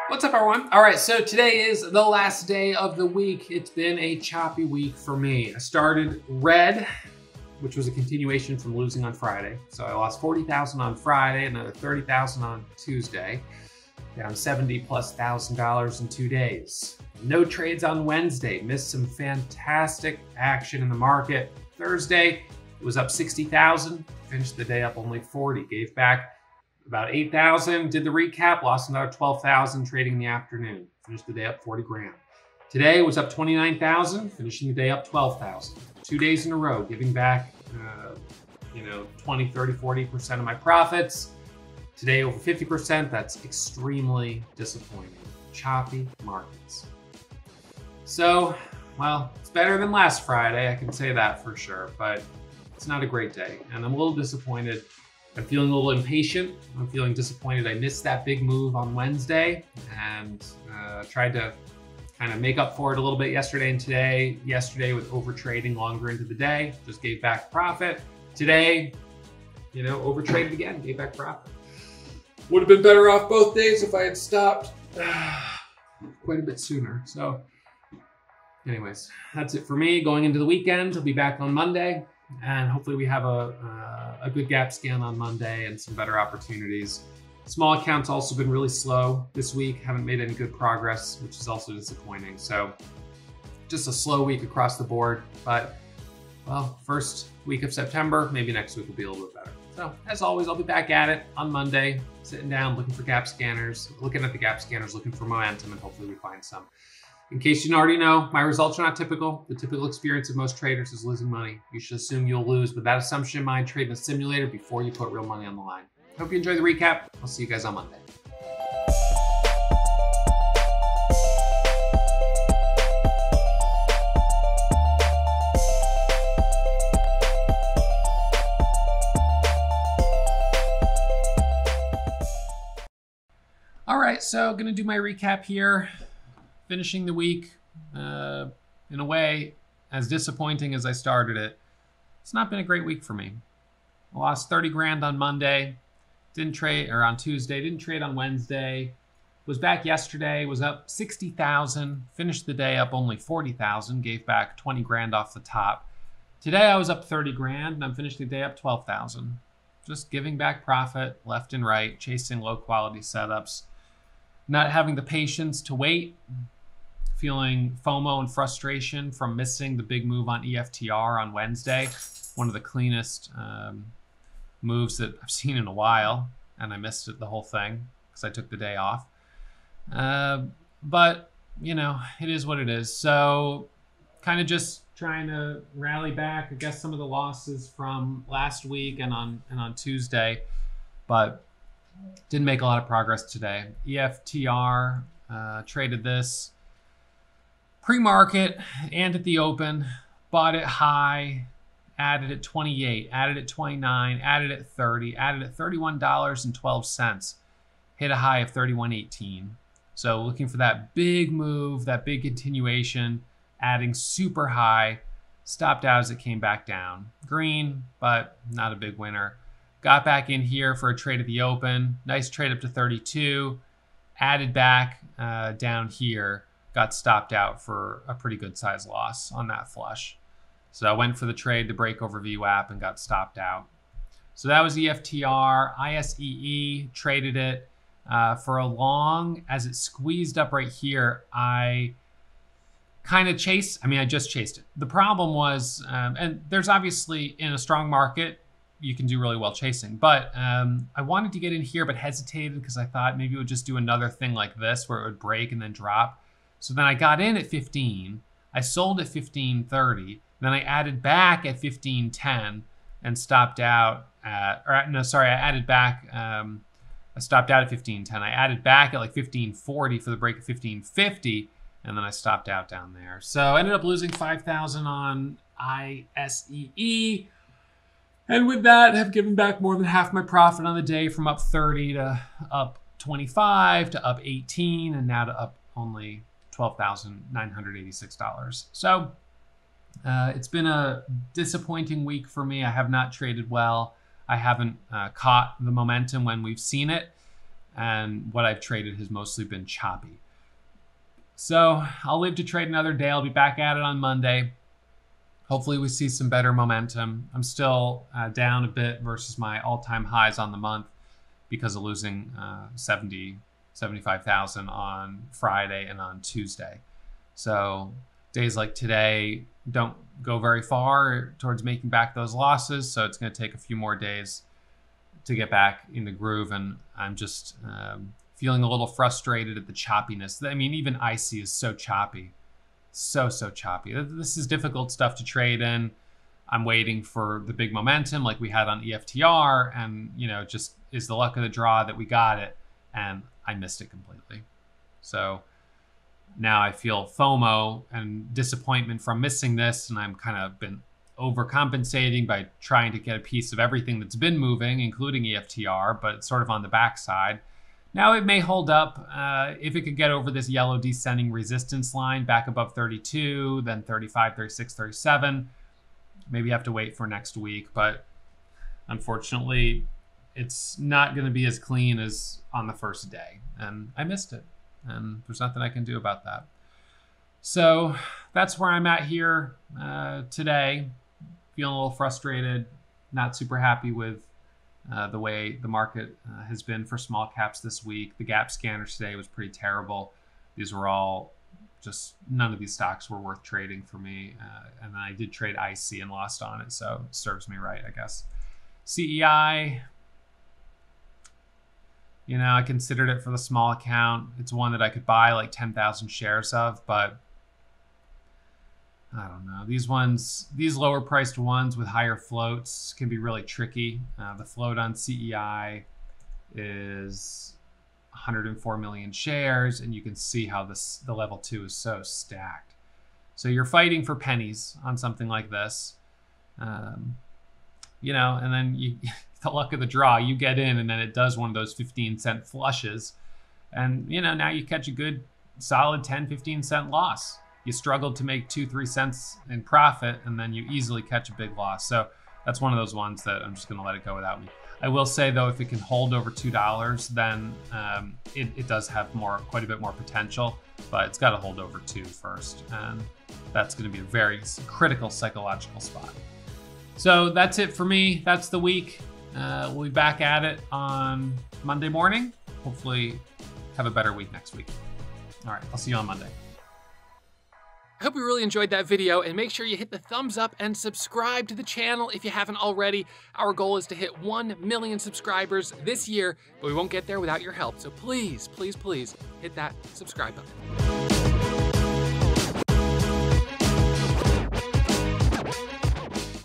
What's up, everyone? All right, so today is the last day of the week. It's been a choppy week for me. I started red, which was a continuation from losing on Friday. So I lost 40,000 on Friday, another 30,000 on Tuesday, down 70+ thousand dollars in 2 days. No trades on Wednesday, missed some fantastic action in the market. Thursday, it was up 60,000, finished the day up only 40, gave back about 8,000, did the recap, lost another 12,000 trading in the afternoon. Finished the day up 40 grand. Today was up 29,000, finishing the day up 12,000. 2 days in a row, giving back, 20, 30, 40% of my profits. Today over 50%, that's extremely disappointing. Choppy markets. So, well, it's better than last Friday, I can say that for sure, but it's not a great day, and I'm a little disappointed. I'm feeling a little impatient. I'm feeling disappointed I missed that big move on Wednesday and tried to kind of make up for it a little bit yesterday and today. Yesterday with over trading longer into the day, just gave back profit. Today, over traded again, gave back profit. Would have been better off both days if I had stopped quite a bit sooner. So anyways, that's it for me. Going into the weekend, I'll be back on Monday. And hopefully we have a good gap scan on Monday and some better opportunities. Small accounts also been really slow this week. Haven't made any good progress, which is also disappointing. So just a slow week across the board. But, well, first week of September, maybe next week will be a little bit better. So as always, I'll be back at it on Monday, sitting down, looking for gap scanners, looking at the gap scanners, looking for momentum, and hopefully we find some. In case you didn't already know, my results are not typical. The typical experience of most traders is losing money. You should assume you'll lose with that assumption in mind, trade in a simulator before you put real money on the line. Hope you enjoy the recap. I'll see you guys on Monday. All right, so gonna do my recap here. Finishing the week, in a way, as disappointing as I started it, it's not been a great week for me. I lost 30 grand on Monday, didn't trade, or on Tuesday, didn't trade on Wednesday, was back yesterday, was up 60,000, finished the day up only 40,000, gave back 20 grand off the top. Today I was up 30 grand and I'm finishing the day up 12,000. Just giving back profit left and right, chasing low quality setups, not having the patience to wait, feeling FOMO and frustration from missing the big move on EFTR on Wednesday. One of the cleanest moves that I've seen in a while, and I missed it, the whole thing, because I took the day off. But, it is what it is. So kind of just trying to rally back, I guess, some of the losses from last week and on Tuesday, but didn't make a lot of progress today. EFTR traded this pre-market and at the open, bought it high, added at 28, added at 29, added at 30, added at $31.12, hit a high of 31.18. So looking for that big move, that big continuation, adding super high, stopped out as it came back down. Green, but not a big winner. Got back in here for a trade at the open. Nice trade up to 32. Added back down here. Got stopped out for a pretty good size loss on that flush. So I went for the trade to break over VWAP and got stopped out. So that was EFTR. ISEE traded it for a long. As it squeezed up right here, I kind of I just chased it. The problem was, and there's obviously in a strong market, you can do really well chasing. But I wanted to get in here, but hesitated because I thought maybe it would just do another thing like this where it would break and then drop. So then I got in at 15. I sold at 15.30. Then I added back at 15.10 and stopped out at, I added back, I stopped out at 15.10. I added back at like 15.40 for the break at 15.50. And then I stopped out down there. So I ended up losing 5,000 on ISEE. And with that, I've given back more than half my profit on the day, from up 30 to up 25 to up 18 and now to up only $12,986. So it's been a disappointing week for me. I have not traded well. I haven't caught the momentum when we've seen it. and what I've traded has mostly been choppy. So I'll live to trade another day. I'll be back at it on Monday. Hopefully we see some better momentum. I'm still down a bit versus my all-time highs on the month because of losing 75,000 on Friday and on Tuesday. So days like today don't go very far towards making back those losses. So it's going to take a few more days to get back in the groove. And I'm just feeling a little frustrated at the choppiness. I mean, even ISEE is so choppy. So choppy. This is difficult stuff to trade in. I'm waiting for the big momentum like we had on EFTR, and just is the luck of the draw that we got it, and I missed it completely. So now I feel FOMO and disappointment from missing this, and I'm kind of been overcompensating by trying to get a piece of everything that's been moving, including EFTR, but it's sort of on the backside. Now it may hold up if it could get over this yellow descending resistance line back above 32, then 35, 36, 37. Maybe you have to wait for next week, but unfortunately it's not going to be as clean as on the first day, and I missed it, and there's nothing I can do about that. So that's where I'm at here today. Feeling a little frustrated, not super happy with the way the market has been for small caps this week. The gap scanner today was pretty terrible. These were all just, none of these stocks were worth trading for me. And then I did trade ISEE and lost on it, so it serves me right, I guess. CEI, I considered it for the small account. It's one that I could buy like 10,000 shares of, but I don't know. These lower priced ones with higher floats can be really tricky. The float on CEI is 104 million shares, and you can see how the level 2 is so stacked. So you're fighting for pennies on something like this, and then the luck of the draw, you get in, and then it does one of those 15-cent flushes, and now you catch a good solid 10-15 cent loss. You struggled to make 2-3 cents in profit, and then you easily catch a big loss. So that's one of those ones that I'm just going to let it go without me. I will say, though, if it can hold over $2, then it does have quite a bit more potential, but it's got to hold over 2 first, and that's going to be a very critical psychological spot. So that's it for me. That's the week. We'll be back at it on Monday morning. Hopefully have a better week next week. All right, I'll see you on Monday. I hope you really enjoyed that video, and make sure you hit the thumbs up and subscribe to the channel if you haven't already. Our goal is to hit 1 million subscribers this year, but we won't get there without your help. So please, please, please hit that subscribe button.